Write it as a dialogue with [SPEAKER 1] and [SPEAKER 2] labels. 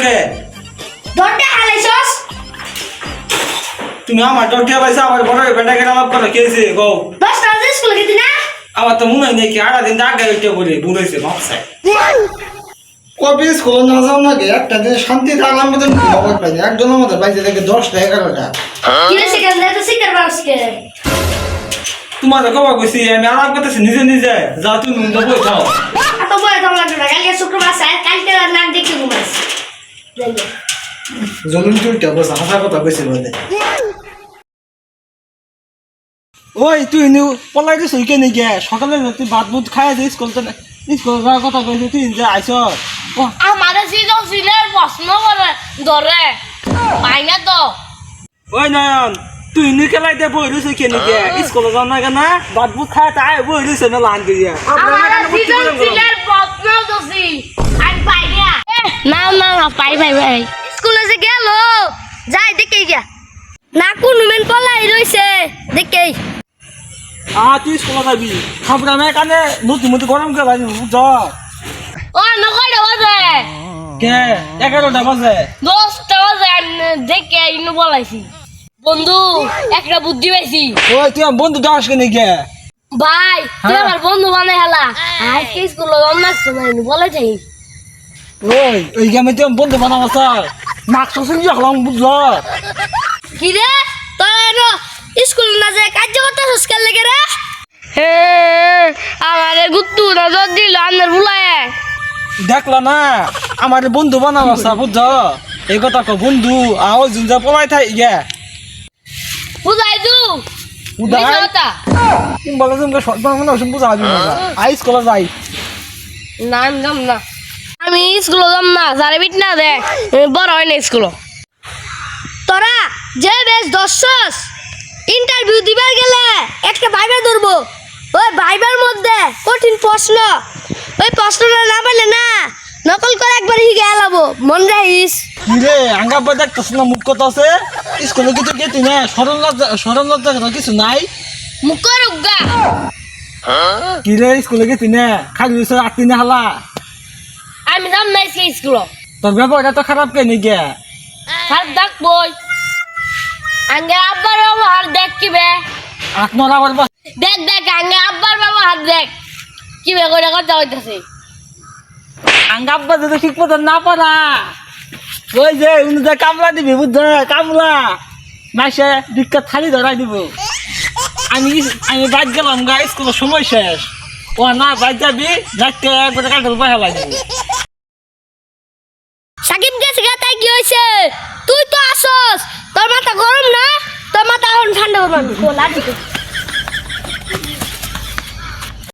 [SPEAKER 1] কে
[SPEAKER 2] দরটা হালাইছস
[SPEAKER 1] তুমি আমার ডর দিয়া পাইছো আমার বড় বেটা কেন লাভ করো কেছে গো
[SPEAKER 2] 10 টাকা স্কুলে গেতি না
[SPEAKER 1] আমার তো মনে নেই কি আড়া দিন আগে উঠে বলি বুড়াইছে মাপসাই
[SPEAKER 3] কবে স্কুল না যাও না গে একটা দিন শান্তি থাকলাম মতন খবর পাই একজন আমাদের বাইরে থেকে 10টা 11টা
[SPEAKER 2] কি রে সেখান থেকে তো শিকার বাসকে
[SPEAKER 1] তোমার তো কবা কইছি আমি আলাপ করতেছি নিজে নিজে যা তুমি মুন্ডা বই খাও
[SPEAKER 2] এত বড় দাম লাগবে না কালকে শুক্রবার স্যার কালকে না দেখি ঘুমাইছ যাইবে
[SPEAKER 3] জলুন চুলটা বস হাসা কথা কইছে বলে
[SPEAKER 1] ওই তুই নিউ পলাই দিছ কে নি গে সকালে তুই ভাত বুত খায় যে স্কুল তো স্কুল যাওয়ার কথা কইছিস তুই যে আইছ
[SPEAKER 4] আমাদের সিলের প্রশ্ন করে ধরে পাই না তো
[SPEAKER 1] ওই নয়ন তুই নি খেলাই দে বই রইছ কে নি গে স্কুল যাও না কেন ভাত বুত খায় তাই বই রইছ না লান গিয়া
[SPEAKER 4] আমাদের সিলের প্রশ্ন দছি আর পাই না না পাই
[SPEAKER 2] স্কুলে যে গেল যাই দেখে গিয়া না কোন মেন পলাই রইছে দেখে
[SPEAKER 1] তুই স্কুল যাবি খাবরা না কানে নতুন মতো গরম কে ভাই বুঝ
[SPEAKER 4] ও নকই বাজে
[SPEAKER 1] কে 11টা বাজে
[SPEAKER 4] 10টা বাজে দেখে ইনু বলাইছি বন্ধু একটা বুদ্ধি পাইছি
[SPEAKER 1] ওই তুই বন্ধু দাস কে নি গে
[SPEAKER 4] ভাই তুই আমার বন্ধু বানাই হেলা আই কি স্কুল না শুনাইনি বলে যাই
[SPEAKER 1] ওই গেমে তুই বন্ধু বানাবো স্যার মাস্ক শুনছি হলাম বুঝল
[SPEAKER 2] কি রে তোর স্কুল না যায় কাজ করতেছস কেন লাগে রে
[SPEAKER 4] হে আমারে গুত্তু নজর দিল আন্দার বুলায়
[SPEAKER 1] দেখলা না আমার বন্ধু বানাবো স্যার বুঝছ এই কথা কো বন্ধু আও জিনজা পলাই থাই গে
[SPEAKER 4] বুঝাই দু
[SPEAKER 1] উদাই
[SPEAKER 4] কথা
[SPEAKER 1] তুমি বলো তুমি সব মনে হচ্ছে বুঝা দিবি না আই স্কুলে যাই
[SPEAKER 4] না আমি যাম না আমি স্কুল যাম না সারে বিট না দে বড় হয় না স্কুল
[SPEAKER 2] তোরা যে বেশ দর্শস ইন্টারভিউ দিবার গেলে একটা ভাইবা ধরবো ওই ভাইবার মধ্যে কঠিন প্রশ্ন ওই প্রশ্নটা না পারলে না নকল করে একবার হিগে এলাবো মন রাখিস
[SPEAKER 1] কি রে আঙ্গা বাই দেখতেছ না মুখ কথা আছে স্কুলে কিছু গেতি না সরল লজ্জা কিছু নাই
[SPEAKER 4] মুখের উগা
[SPEAKER 1] কি রে স্কুলে গেতি না খালি বসে আটটি না হালা
[SPEAKER 4] আমি যাম না স্কুল
[SPEAKER 1] তোর ব্যবহারটা তো খারাপ কে নি গে
[SPEAKER 4] আর দেখ বই আঙ্গে আব্বার ব্যবহার দেখ কি বে
[SPEAKER 1] আপনার আবার
[SPEAKER 4] দেখ আঙ্গে আব্বার ব্যবহার দেখ কি বে করে কথা হইতাছে
[SPEAKER 1] আঙ্গা আব্বা যদি ঠিক মতো না পারা ওই যে উনি যে কামলা দিবি বুঝছ কামলা মাসে ভিক্ষা থালি ধরাই দিব আমি বাইক গেলাম গা স্কুলের সময় শেষ ও না বাইক যাবি যাইতে একবার কাঠের উপায় হেলাই দিব
[SPEAKER 2] সাকিব গেছে গা তাই কি হয়েছে তুই তো আসস তোর মাথা গরম না তোর মাথা এখন ঠান্ডা হবে